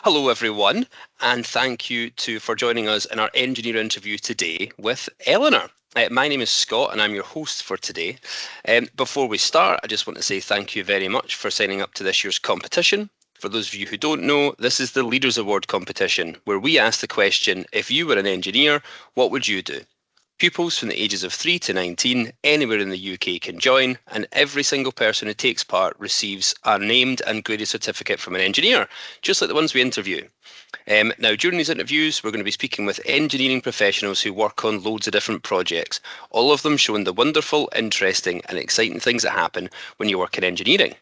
Hello, everyone, and thank you for joining us in our engineer interview today with Eleanor. My name is Scott, and I'm your host for today. Before we start, I just want to say thank you very much for signing up to this year's competition. For those of you who don't know, this is the Leaders Award competition, where we ask the question, if you were an engineer, what would you do? Pupils from the ages of 3 to 19 anywhere in the UK can join, and every single person who takes part receives a named and graded certificate from an engineer, just like the ones we interview. Now, during these interviews, we're going to be speaking with engineering professionals who work on loads of different projects, all of them showing the wonderful, interesting, and exciting things that happen when you work in engineering.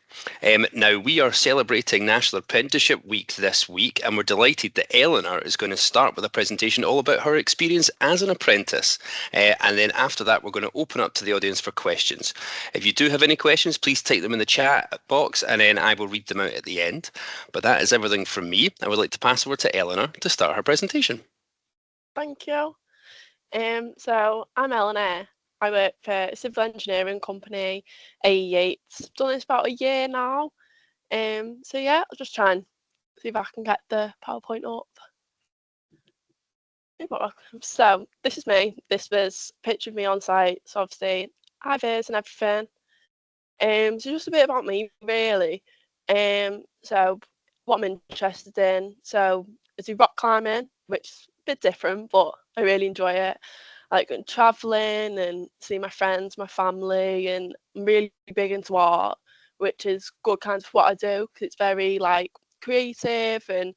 Now, we are celebrating National Apprenticeship Week this week, and we're delighted that Eleanor is going to start with a presentation all about her experience as an apprentice. And then after that, we're going to open up to the audience for questions. If you do have any questions, please type them in the chat box, and then I will read them out at the end. But that is everything from me. I would like to pass over to Eleanor to start her presentation. Thank you. So I'm Eleanor. I work for a civil engineering company, A E Yates. I've done this about a year now. So yeah, I'll just try and see if I can get the PowerPoint up. So this is me. This was a picture of me on site. So obviously IVs and everything. So just a bit about me really. So what I'm interested in. So I do rock climbing, which is a bit different, but I really enjoy it. I like going traveling and seeing my friends, my family, and I'm really big into art, which is good kind of what I do because it's very like creative, and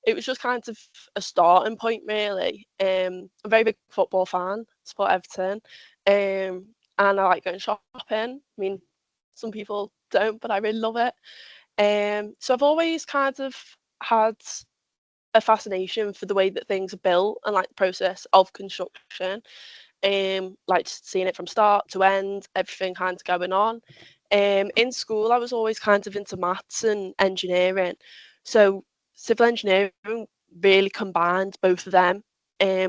it was just kind of a starting point really. I'm a very big football fan, support Everton, and I like going shopping. I mean, some people don't, but I really love it. So I've always kind of had a fascination for the way that things are built and like the process of construction. Like just seeing it from start to end, everything kind of going on. In school, I was always kind of into maths and engineering. So civil engineering really combined both of them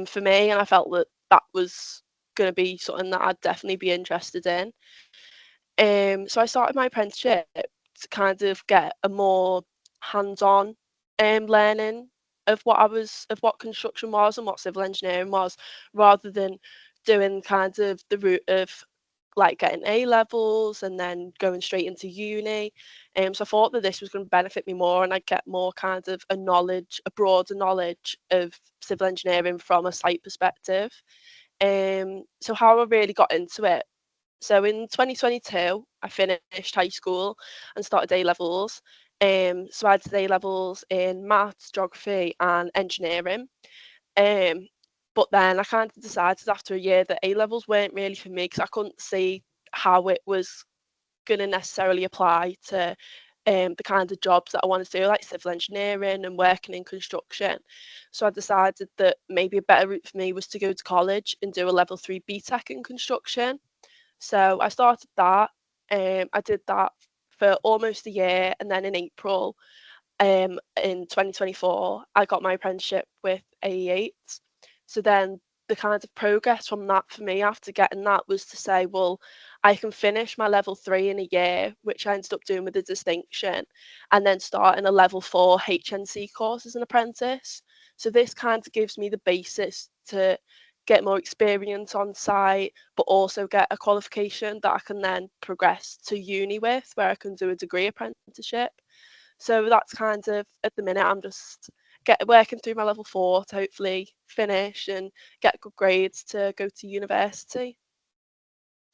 for me, and I felt that that was going to be something that I'd definitely be interested in. So I started my apprenticeship to kind of get a more hands-on learning of what construction was and what civil engineering was, rather than doing kind of the route of like getting A levels and then going straight into uni. So I thought that this was going to benefit me more, and I'd get more kind of a broader knowledge of civil engineering from a site perspective. So how I really got into it. So in 2022, I finished high school and started A levels. So I did A levels in maths, geography, and engineering. Um, but then I kind of decided after a year that A levels weren't really for me because I couldn't see how it was going to necessarily apply to the kind of jobs that I wanted to do, like civil engineering and working in construction. So I decided that maybe a better route for me was to go to college and do a level 3 BTEC in construction. So I started that. I did that for almost a year, and then in April, in 2024, I got my apprenticeship with A E Yates. So then the kind of progress from that for me after getting that was to say, well, I can finish my level 3 in a year, which I ended up doing with a distinction, and then start in a level 4 HNC course as an apprentice. So this kind of gives me the basis to get more experience on site, but also get a qualification that I can then progress to uni with, where I can do a degree apprenticeship. So that's kind of at the minute I'm just working through my level 4 to hopefully finish and get good grades to go to university.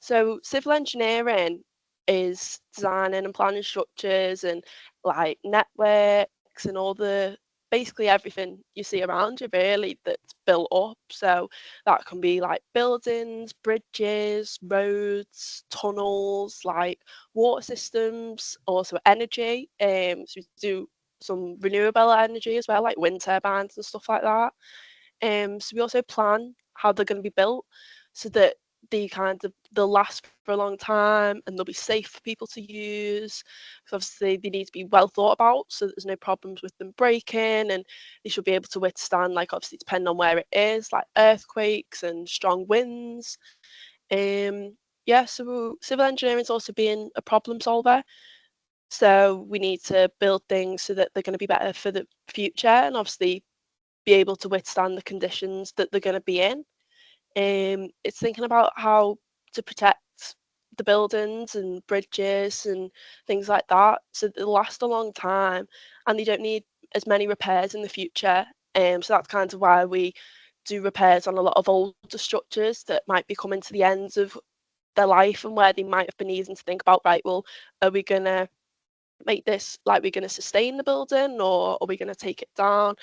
So civil engineering is designing and planning structures and like networks and all the basically everything you see around you really that's built up. So that can be like buildings, bridges, roads, tunnels, like water systems, also energy. So we do some renewable energy as well, like wind turbines and stuff like that. So we also plan how they're going to be built so that they'll last for a long time and they'll be safe for people to use. Because obviously they need to be well thought about so that there's no problems with them breaking, and they should be able to withstand, like obviously depending on where it is, like earthquakes and strong winds. Yeah, so civil engineering is also being a problem solver. So we need to build things so that they're going to be better for the future, and obviously be able to withstand the conditions that they're going to be in. It's thinking about how to protect the buildings and bridges and things like that so that they last a long time and they don't need as many repairs in the future. So that's kind of why we do repairs on a lot of older structures that might be coming to the ends of their life and where they might have been needing to think about, right, well, are we going to make this, like, we're going to sustain the building, or are we going to take it down?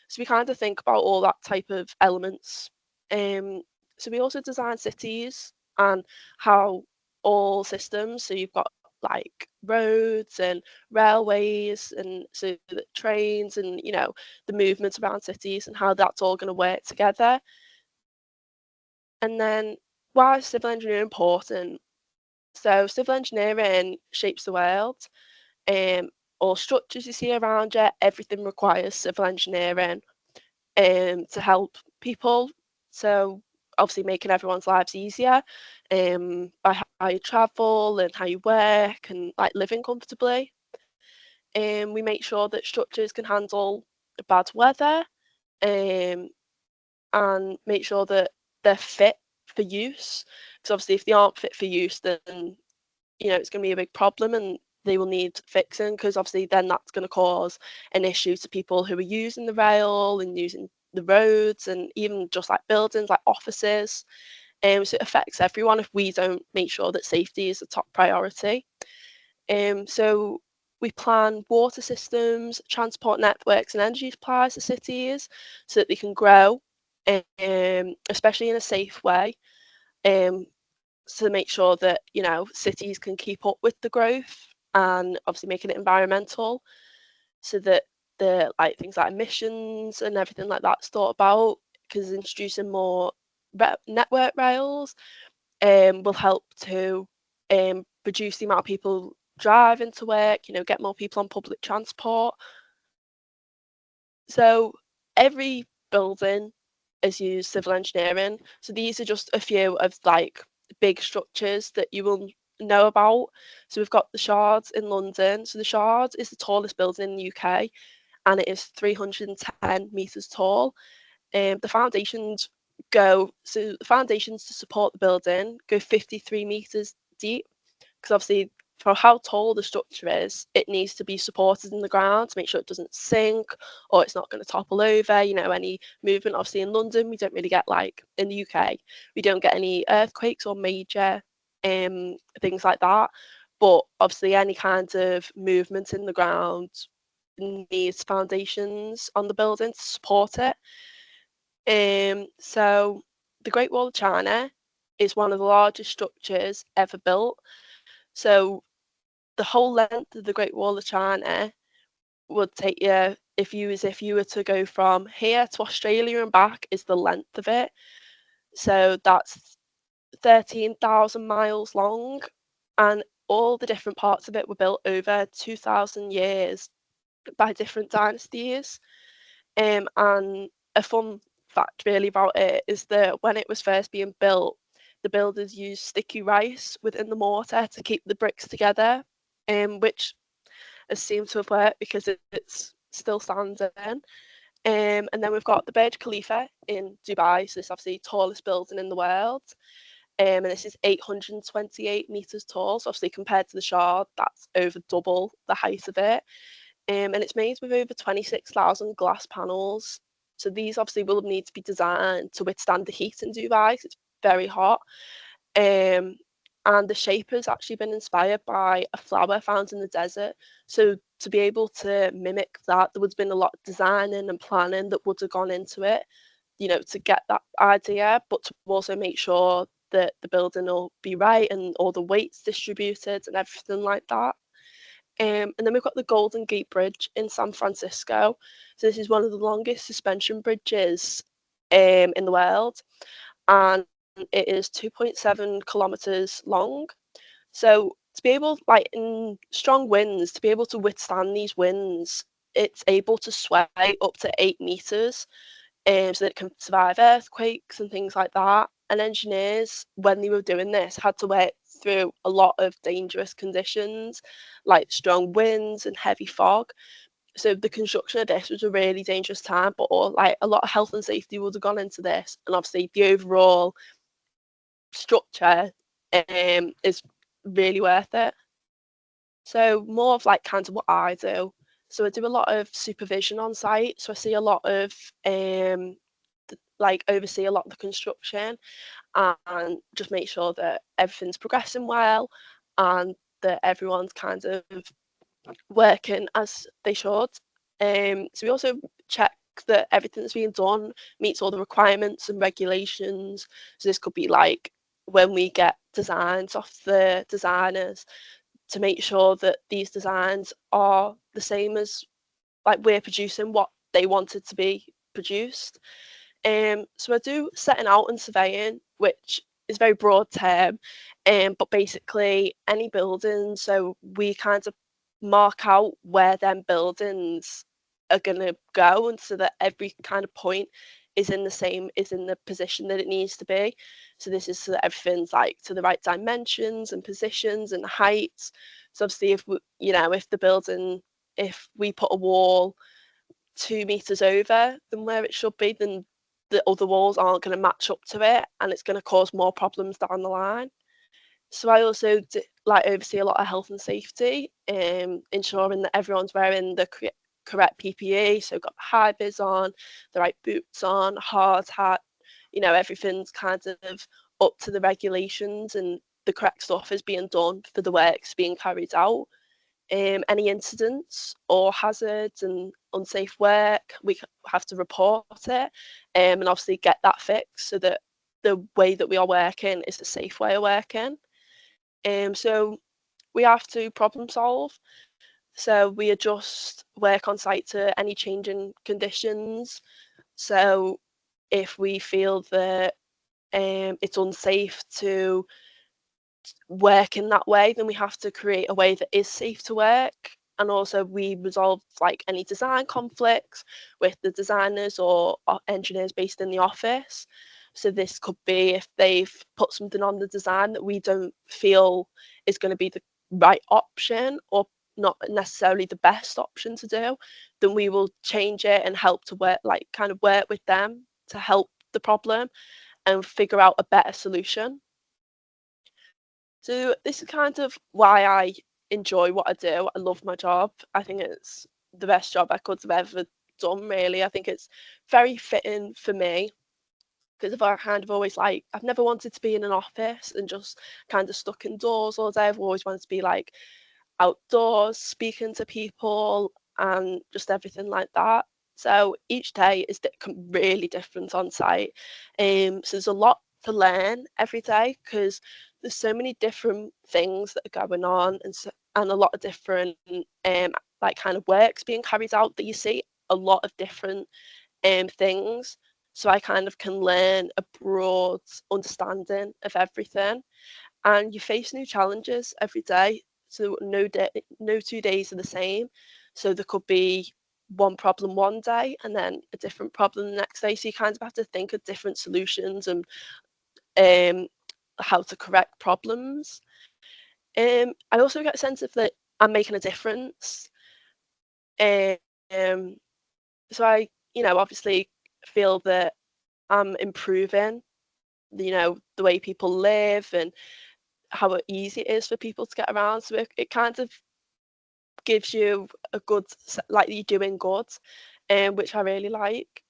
So we kind of think about all that type of elements. Um, so we also design cities and how all systems, so you've got like roads and railways, and so the trains and, you know, the movements around cities and how that's all going to work together. And then why is civil engineering important? So civil engineering shapes the world. um, all structures you see around it, everything requires civil engineering to help people. So obviously making everyone's lives easier by how you travel and how you work and like living comfortably. We make sure that structures can handle bad weather um, and make sure that they're fit for use. Because obviously if they aren't fit for use, then you know it's going to be a big problem and they will need fixing, because obviously then that's going to cause an issue to people who are using the rail and using the roads and even just like buildings like offices. So it affects everyone if we don't make sure that safety is a top priority. So we plan water systems, transport networks and energy supplies to cities so that they can grow, especially in a safe way. Um, to make sure that, you know, cities can keep up with the growth, and obviously making it environmental so that the like things like emissions and everything like that's thought about, because introducing more network rails will help to reduce the amount of people driving to work, you know, get more people on public transport. So every building is used civil engineering. So these are just a few of like big structures that you will know about. So we've got the Shard in London. So the Shard is the tallest building in the UK and it is 310 metres tall. The foundations the foundations to support the building go 53 metres deep, because obviously for how tall the structure is, it needs to be supported in the ground to make sure it doesn't sink or it's not going to topple over. You know, any movement, obviously in London, we don't really get, like in the UK, we don't get any earthquakes or major things like that. But obviously any kind of movement in the ground needs foundations on the building to support it. So the Great Wall of China is one of the largest structures ever built. So the whole length of the Great Wall of China would take you, if you were to go from here to Australia and back, is the length of it. So that's 13,000 miles long, and all the different parts of it were built over 2,000 years by different dynasties. And a fun fact really about it is that when it was first being built, the builders used sticky rice within the mortar to keep the bricks together, which has seemed to have worked because it's still stands in. And then we've got the Burj Khalifa in Dubai, so it's obviously the tallest building in the world. And this is 828 meters tall, so obviously compared to the Shard, that's over double the height of it. And it's made with over 26,000 glass panels. So these obviously will need to be designed to withstand the heat in Dubai, 'cause it's very hot. Um, and the shape has actually been inspired by a flower found in the desert. So to be able to mimic that, there would have been a lot of designing and planning that would have gone into it, you know, to get that idea, but to also make sure that the building will be right and all the weights distributed and everything like that. And then we've got the Golden Gate Bridge in San Francisco. So this is one of the longest suspension bridges in the world, and it is 2.7 kilometers long. So to be able, like in strong winds, to be able to withstand these winds, it's able to sway up to 8 meters, so that it can survive earthquakes and things like that. And engineers, when they were doing this, had to work through a lot of dangerous conditions like strong winds and heavy fog. So the construction of this was a really dangerous time, but like a lot of health and safety would have gone into this, and obviously the overall structure is really worth it. So more of like kind of what I do. So I do a lot of supervision on site. So I see a lot of like oversee a lot of the construction and just make sure that everything's progressing well and that everyone's kind of working as they should. So we also check that everything that's being done meets all the requirements and regulations. So this could be like when we get designs off the designers to make sure that these designs are the same as like we're producing what they wanted to be produced. So I do setting out and surveying, which is a very broad term, but basically any building. So we kind of mark out where them buildings are going to go, and so that every kind of point is in the position that it needs to be. So this is so that everything's like to the right dimensions and positions and heights. So obviously, if we put a wall 2 meters over than where it should be, then the other walls aren't going to match up to it, and it's going to cause more problems down the line. So I also oversee a lot of health and safety, ensuring that everyone's wearing the correct PPE. So got high vis on, the right boots on, hard hat. Everything's kind of up to the regulations, and the correct stuff is being done for the works being carried out. Any incidents or hazards and unsafe work, we have to report it, and obviously get that fixed so that the way that we are working is a safe way of working. So we have to problem solve. So we adjust work on site to any changing conditions. So if we feel that it's unsafe to work in that way, then we have to create a way that is safe to work. And also we resolve like any design conflicts with the designers or engineers based in the office. So this could be if they've put something on the design that we don't feel is going to be the right option or not necessarily the best option to do, then we will change it and help to work with them to help the problem and figure out a better solution. So this is kind of why I enjoy what I do. I love my job. I think it's the best job I could have ever done, really. I think it's very fitting for me because I've kind of always I've never wanted to be in an office and just kind of stuck indoors all day. I've always wanted to be like outdoors, speaking to people and just everything like that. So each day is really different on site. So there's a lot to learn every day because there's so many different things that are going on and a lot of different kind of works being carried out that you see a lot of different things. So I kind of can learn a broad understanding of everything, and you face new challenges every day. So no 2 days are the same. So there could be one problem one day and then a different problem the next day. So you kind of have to think of different solutions and how to correct problems. I also get a sense of that I'm making a difference. Um, so I, obviously feel that I'm improving, the way people live and how easy it is for people to get around. So it kind of gives you a good, like you're doing good, which I really like.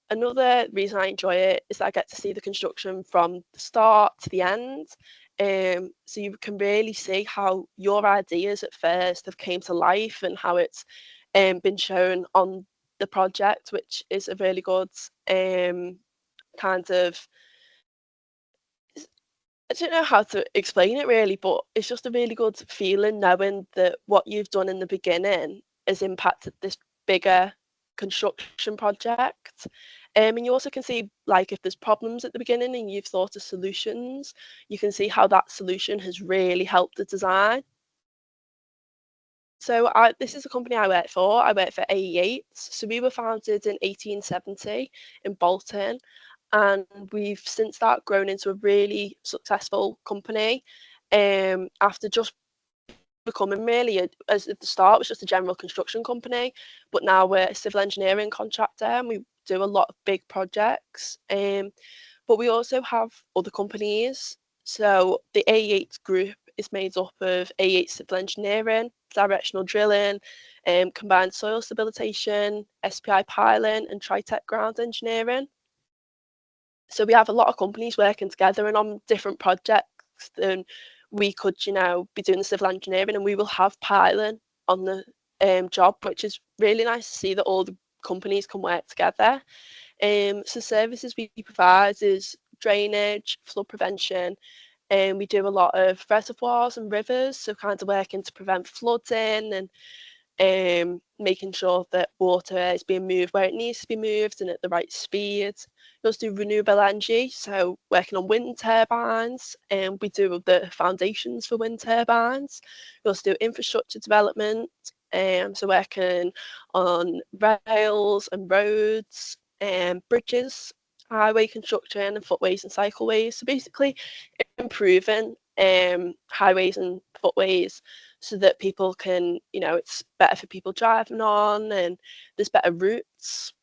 Another reason I enjoy it is that I get to see the construction from the start to the end. So you can really see how your ideas at first have came to life and how it's been shown on the project, which is a really good kind of, I don't know how to explain it really, but it's just a really good feeling knowing that what you've done in the beginning has impacted this bigger construction project. And you also can see like if there's problems at the beginning and you've thought of solutions, you can see how that solution has really helped the design. So this is the company I work for. I work for A E Yates. So we were founded in 1870 in Bolton, and we've since that grown into a really successful company. after just becoming really, as at the start, was just a general construction company, but now we're a civil engineering contractor and we do a lot of big projects. But we also have other companies. So the A E Yates group is made up of A E Yates Civil Engineering, directional drilling, combined soil stabilisation, SPI piling, and Tritech ground engineering. So we have a lot of companies working together and on different projects. And we could, be doing the civil engineering, and we will have piling on the job, which is really nice to see that all the companies can work together. So services we provide is drainage, flood prevention, and we do a lot of reservoirs and rivers, so kind of working to prevent flooding and making sure that water is being moved where it needs to be moved and at the right speed. We also do renewable energy, so working on wind turbines, and we do the foundations for wind turbines. We also do infrastructure development, so working on rails and roads and bridges, highway construction and footways and cycleways. So basically improving highways and footways so that people can, it's better for people driving on and there's better routes.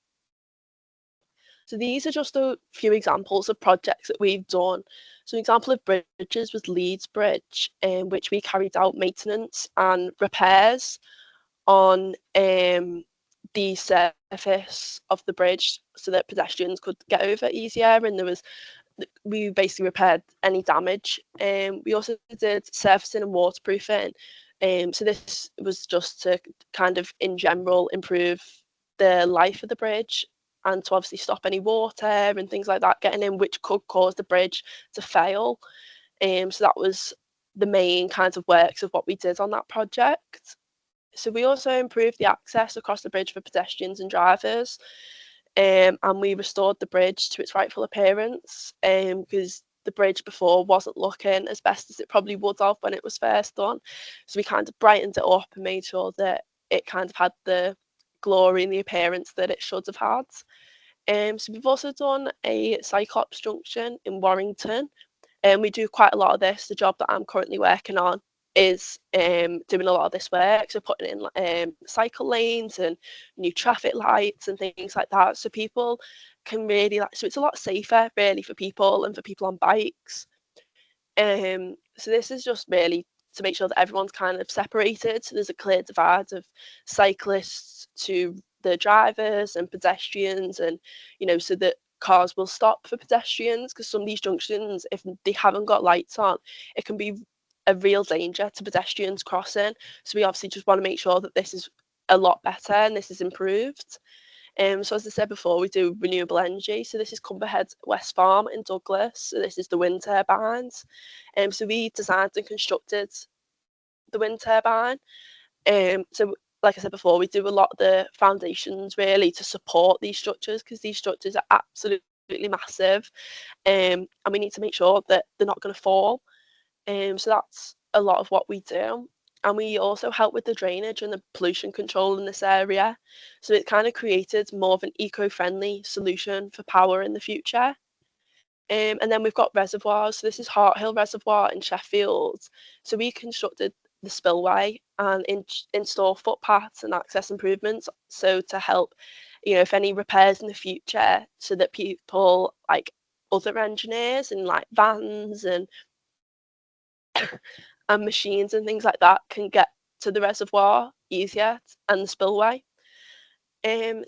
So these are just a few examples of projects that we've done. So an example of bridges was Leeds Bridge, in which we carried out maintenance and repairs on the surface of the bridge so that pedestrians could get over easier, and we basically repaired any damage. We also did surfacing and waterproofing. So this was just to kind of, in general, improve the life of the bridge and to obviously stop any water and things like that getting in, which could cause the bridge to fail. So that was the main kinds of works of what we did on that project. So we also improved the access across the bridge for pedestrians and drivers. And we restored the bridge to its rightful appearance, because the bridge before wasn't looking as best as it probably would have when it was first done. So we kind of brightened it up and made sure that it kind of had the glory and the appearance that it should have had. So we've also done a Cyclops junction in Warrington, and we do quite a lot of this. The job that I'm currently working on is doing a lot of this work, so putting in cycle lanes and new traffic lights and things like that, so people can really so it's a lot safer really for people and for people on bikes. So this is just really to make sure that everyone's kind of separated, so there's a clear divide of cyclists to the drivers and pedestrians, and so that cars will stop for pedestrians, because some of these junctions, if they haven't got lights on, it can be a real danger to pedestrians crossing. So we obviously just want to make sure that this is a lot better and this is improved. So as I said before, we do renewable energy. So this is Cumberhead West Farm in Douglas. So this is the wind turbines. So we designed and constructed the wind turbine. So like I said before, we do a lot of the foundations really to support these structures, because these structures are absolutely massive, and we need to make sure that they're not going to fall. So that's a lot of what we do. And we also help with the drainage and the pollution control in this area. So it kind of created more of an eco-friendly solution for power in the future. And then we've got reservoirs. So this is Hart Hill Reservoir in Sheffield. So we constructed the spillway and install footpaths and access improvements, so to help, if any repairs in the future, so that people like other engineers and like vans and machines and things like that can get to the reservoir easier and the spillway.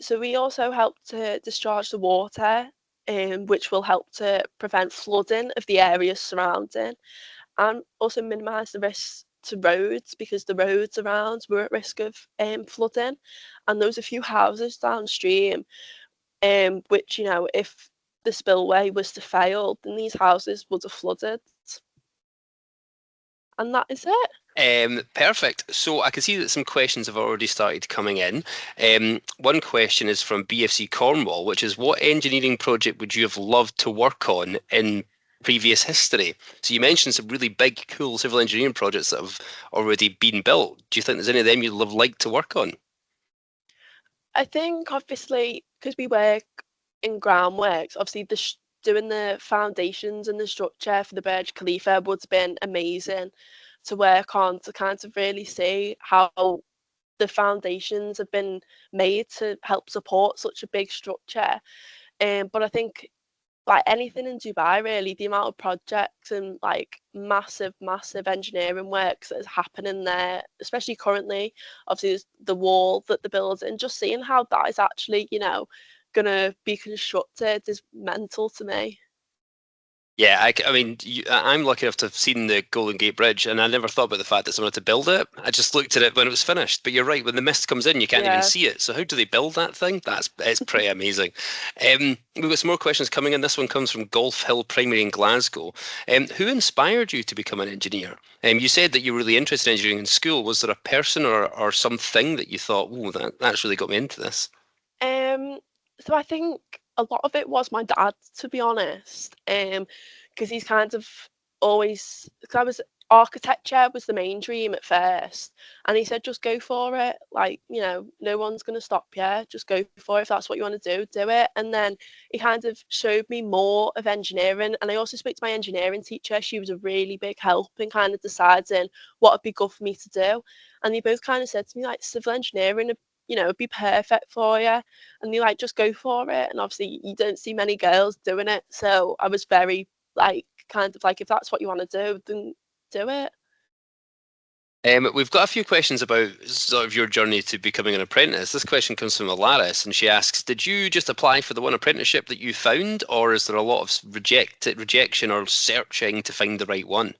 So we also help to discharge the water, which will help to prevent flooding of the areas surrounding, and also minimise the risks to roads, because the roads around were at risk of flooding, and those a few houses downstream, which if the spillway was to fail, then these houses would have flooded. And that is it. Perfect. So I can see that some questions have already started coming in. One question is from BFC Cornwall, which is, what engineering project would you have loved to work on in previous history? So you mentioned some really big, cool civil engineering projects that have already been built. Do you think there's any of them you'd have liked to work on? I think obviously, because we work in groundworks, obviously doing the foundations and the structure for the Burj Khalifa would have been amazing to work on, to kind of really see how the foundations have been made to help support such a big structure. But I think like anything in Dubai, really, the amount of projects and like massive engineering works that is happening there, especially currently, obviously there's the wall that they're building, just seeing how that is actually, gonna be constructed is mental to me. Yeah, I mean, I'm lucky enough to have seen the Golden Gate Bridge, and I never thought about the fact that someone had to build it. I just looked at it when it was finished. But you're right, when the mist comes in, you can't even Yeah. see it. So how do they build that thing? It's pretty amazing. We've got some more questions coming in. This one comes from Golf Hill Primary in Glasgow. Who inspired you to become an engineer? You said that you were really interested in engineering in school. Was there a person or something that you thought, oh, that's really got me into this? Um, so I think a lot of it was my dad, to be honest, because he's kind of always, because I was architecture was the main dream at first, and he said just go for it, like no one's gonna stop you, just go for it if that's what you want to do it. And then he kind of showed me more of engineering, and I also spoke to my engineering teacher. She was a really big help in kind of deciding what would be good for me to do, and they both kind of said to me like civil engineering it'd be perfect for you, and they like just go for it. And obviously you don't see many girls doing it, so I was very like kind of like, if that's what you want to do, then do it. We've got a few questions about sort of your journey to becoming an apprentice. This question comes from Alaris, and she asks, did you just apply for the one apprenticeship that you found, or is there a lot of rejection or searching to find the right one?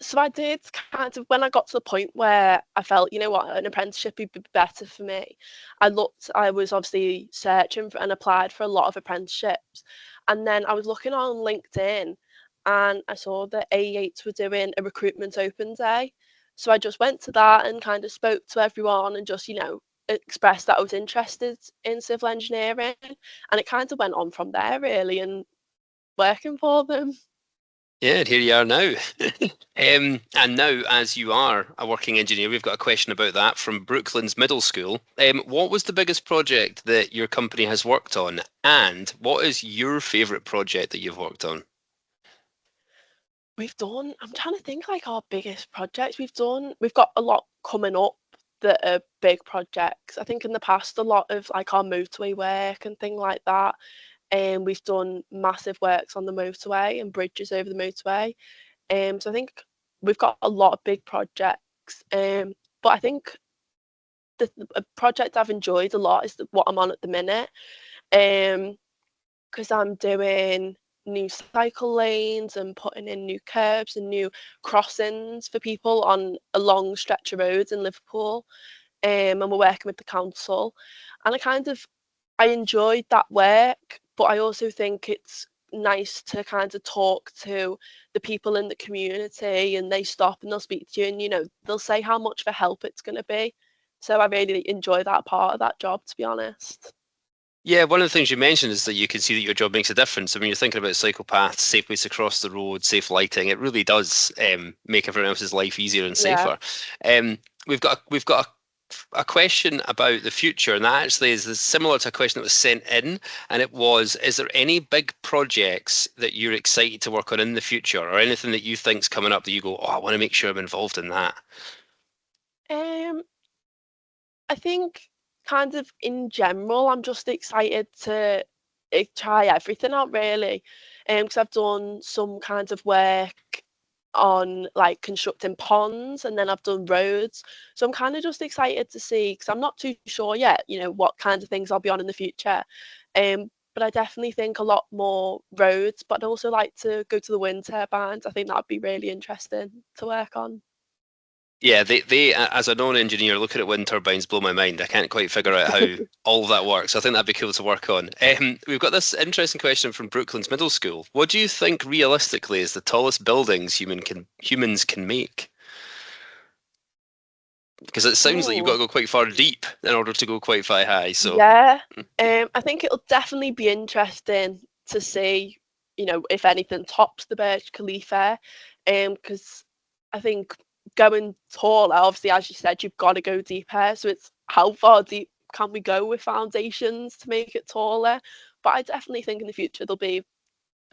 So I did kind of, when I got to the point where I felt, you know what, an apprenticeship would be better for me. I was obviously searching for, and applied for a lot of apprenticeships. And then I was looking on LinkedIn and I saw that A E Yates were doing a recruitment open day. So I just went to that and kind of spoke to everyone and just, expressed that I was interested in civil engineering. And it kind of went on from there really, and working for them. Yeah, and here you are now. And now, as you are a working engineer, we've got a question about that from Brooklands Middle School. What was the biggest project that your company has worked on? And what is your favourite project that you've worked on? I'm trying to think like our biggest projects we've got a lot coming up that are big projects. I think in the past, a lot of like our motorway work and thing like that. And we've done massive works on the motorway and bridges over the motorway. So I think we've got a lot of big projects. But I think a project I've enjoyed a lot is what I'm on at the minute. Because I'm doing new cycle lanes and putting in new curbs and new crossings for people on a long stretch of roads in Liverpool. And we're working with the council. And I enjoyed that work, but I also think it's nice to kind of talk to the people in the community, and they stop and they'll speak to you, and they'll say how much of a help it's going to be. So I really enjoy that part of that job, to be honest. Yeah, one of the things you mentioned is that you can see that your job makes a difference. I mean, you're thinking about cycle paths, safe ways to cross the road, safe lighting. It really does make everyone else's life easier and Yeah. safer. We've got a question about the future, and that actually is similar to a question that was sent in, and it was, is there any big projects that you're excited to work on in the future, or anything that you think's coming up that you go, oh, I want to make sure I'm involved in that? Um, I think kind of in general, I'm just excited to try everything out really. Because I've done some kind of work on like constructing ponds, and then I've done roads. So I'm kind of just excited to see, because I'm not too sure yet, what kind of things I'll be on in the future. But I definitely think a lot more roads, but I'd also like to go to the wind turbines. I think that'd be really interesting to work on. Yeah, they as a non-engineer looking at wind turbines blow my mind. I can't quite figure out how all of that works. I think that'd be cool to work on. We've got this interesting question from Brooklands Middle School. What do you think realistically is the tallest buildings humans can make? Because it sounds like you've got Ooh. to go quite far deep in order to go quite far high. So Yeah, I think it'll definitely be interesting to see, if anything tops the Burj Khalifa, because I think going taller, obviously, as you said, you've got to go deeper. So it's how far deep can we go with foundations to make it taller? But I definitely think in the future there'll be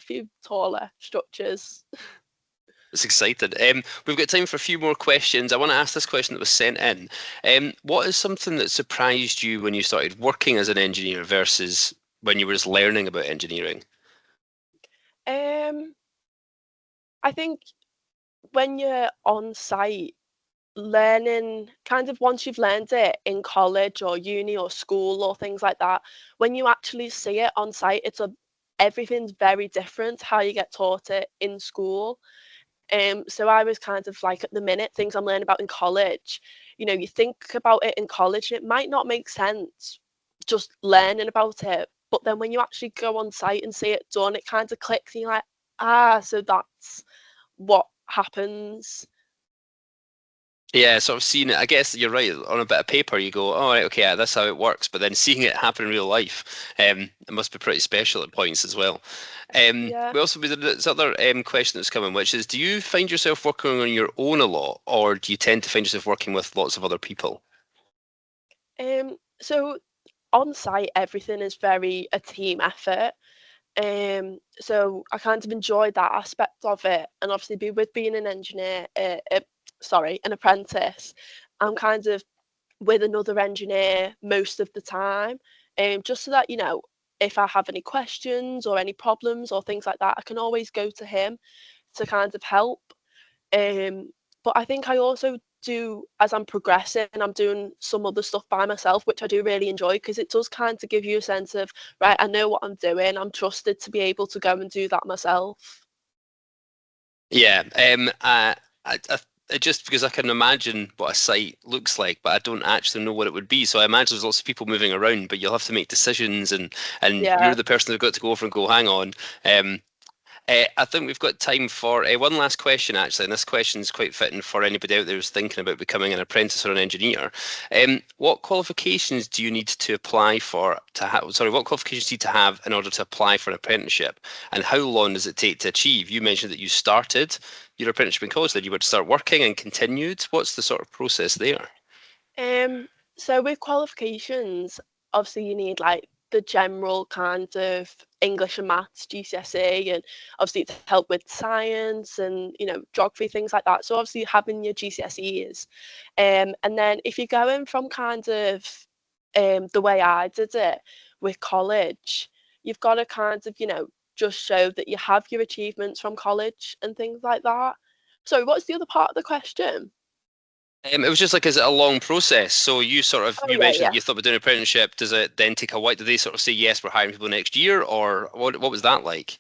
few taller structures. It's exciting. We've got time for a few more questions. I want to ask this question that was sent in. What is something that surprised you when you started working as an engineer versus when you were just learning about engineering? Um, I think when you're on site, learning kind of once you've learned it in college or uni or school or things like that, when you actually see it on site, everything's very different to how you get taught it in school. So I was kind of like at the minute, things I'm learning about in college, you think about it in college and it might not make sense just learning about it. But then when you actually go on site and see it done, it kind of clicks and you're like, so that's what happens. Yeah, sort of seeing it. I guess you're right. On a bit of paper, you go, "Oh, right, okay, yeah, that's how it works." But then seeing it happen in real life, it must be pretty special at points as well. Yeah. We also there's this other question that's coming, which is, do you find yourself working on your own a lot, or do you tend to find yourself working with lots of other people? So on site, everything is very a team effort. So I kind of enjoyed that aspect of it, and obviously, with being an engineer, sorry, an apprentice, I'm kind of with another engineer most of the time, just so that if I have any questions or any problems or things like that, I can always go to him to kind of help. Um, but I think I also do, as I'm progressing, I'm doing some other stuff by myself, which I do really enjoy because it does kind of give you a sense of, right, I know what I'm doing. I'm trusted to be able to go and do that myself. Yeah, just because I can imagine what a site looks like, but I don't actually know what it would be. So I imagine there's lots of people moving around, but you'll have to make decisions, and you're Yeah. the person who's got to go over and go, hang on. I think we've got time for one last question, actually, and this question is quite fitting for anybody out there who's thinking about becoming an apprentice or an engineer. What qualifications do you need to apply for to have? Sorry, what qualifications do you need to have in order to apply for an apprenticeship, and how long does it take to achieve? You mentioned that you started your apprenticeship in college, then you would start working and continued. What's the sort of process there? Um, so with qualifications, obviously you need like the general kind of English and maths GCSE, and obviously to help with science and geography, things like that. So obviously having your GCSEs, and then if you're going from kind of the way I did it with college, you've got to kind of just show that you have your achievements from college and things like that. So what's the other part of the question? It was just like, is it a long process? So Oh you yeah, mentioned that yeah. you thought about doing an apprenticeship. Does it then take a while? Do they sort of say, yes, we're hiring people next year? Or what was that like?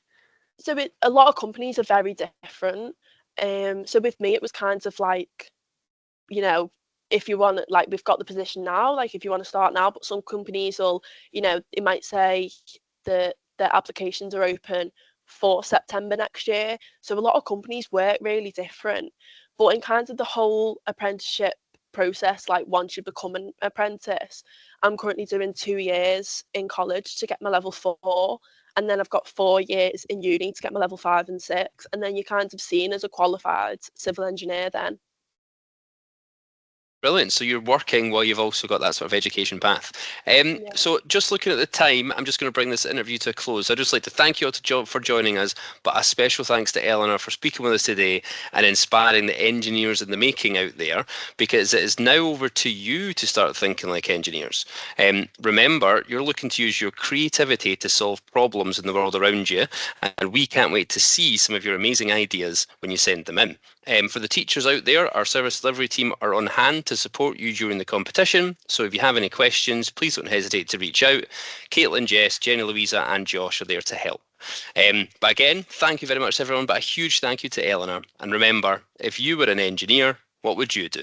So a lot of companies are very different. So with me, it was kind of like, you know, if you want, like, we've got the position now, like if you want to start now, but some companies will, it might say that their applications are open for September next year. So a lot of companies work really different. But in kind of the whole apprenticeship process, like once you become an apprentice, I'm currently doing 2 years in college to get my level 4. And then I've got 4 years in uni to get my level 5 and 6. And then you're kind of seen as a qualified civil engineer then. Brilliant. So you're working while you've also got that sort of education path. Yeah. So just looking at the time, I'm just going to bring this interview to a close. I'd just like to thank you all for joining us, but a special thanks to Eleanor for speaking with us today and inspiring the engineers in the making out there, because it is now over to you to start thinking like engineers. Remember, you're looking to use your creativity to solve problems in the world around you, and we can't wait to see some of your amazing ideas when you send them in. For the teachers out there, our service delivery team are on hand to support you during the competition. So if you have any questions, please don't hesitate to reach out. Caitlin, Jess, Jenny, Louisa, and Josh are there to help. But again, thank you very much, everyone. But a huge thank you to Eleanor. And remember, if you were an engineer, what would you do?